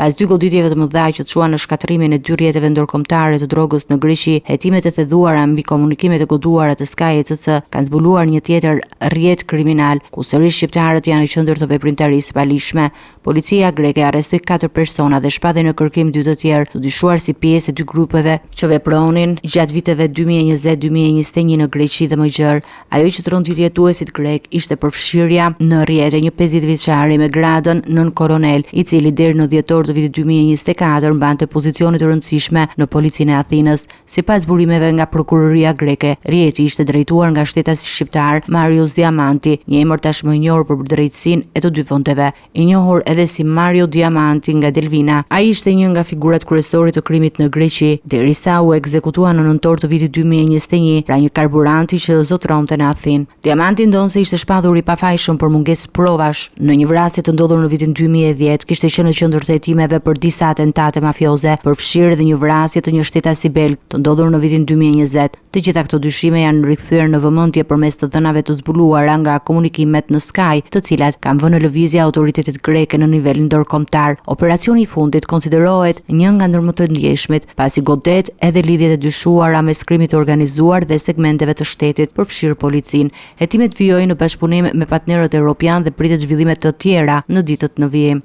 Pas 2 goditjeve të mëdha që çuan në shkatrimin e 2 rrjeteve ndërkombëtare të drogës në Greqi, hetimet e thelluara mbi komunikimet e goduara të Sky ECC kanë zbuluar një tjetër rrjet kriminal, ku sërish shqiptarët janë në qendër të veprimtarisë palishme. Policia greke arrestoi 4 persona dhe shpallei në kërkim 2 të tjerë, të dyshuar si pjesë e 2 grupeve që vepronin gjatë viteve 2020-2021 në Greqi dhe më gjerë. Ajo që tronti jetuesit grek ishte përfshirja në rrjete një 50 vjeçari me gradën nën koronel, i cili deri në dhjetor të vitit 2024 mbante pozicione të rëndësishme në policinë e Athinës. Sipas burimeve nga prokuroria greke, rrjeti ishte drejtuar nga shtetasi shqiptar Marios Diamanti, një emër tashmë i njohur për drejtsinë e të 2 fondeve, i njohur edhe si Mario Diamanti nga Delvina. Ai ishte një nga figurat kryesore të krimit në Greqi, derisa u ekzekutua në nëntor të vitit 2021 pra një karburanti që zotronte në Athinë. Diamanti ndonse ishte shpadhur i pafajshëm për mungesë provash në një vrasje të ndodhur në vitin 2010, kishte qenë në qendër të hetimeve për disa atentate mafioze, përfshirë edhe një vrasje të një shtetasi belg të ndodhur në vitin 2020. Të gjitha këto dyshime janë rikthyer në vëmendje përmes të dhënave të zbuluara nga komunikimet në Sky, të cilat kanë vënë në lëvizje autoritetet greke në nivel ndërkombëtar. Operacioni i fundit konsiderohet një nga ndër më të ndjeshmit, pasi godet edhe lidhjet e dyshuara mes krimit të organizuar dhe segmenteve të shtetit, përfshirë policinë. Hetimet vijojnë në bashkëpunim me partnerët evropian dhe pritet zhvillime të tjera në ditët në vijim.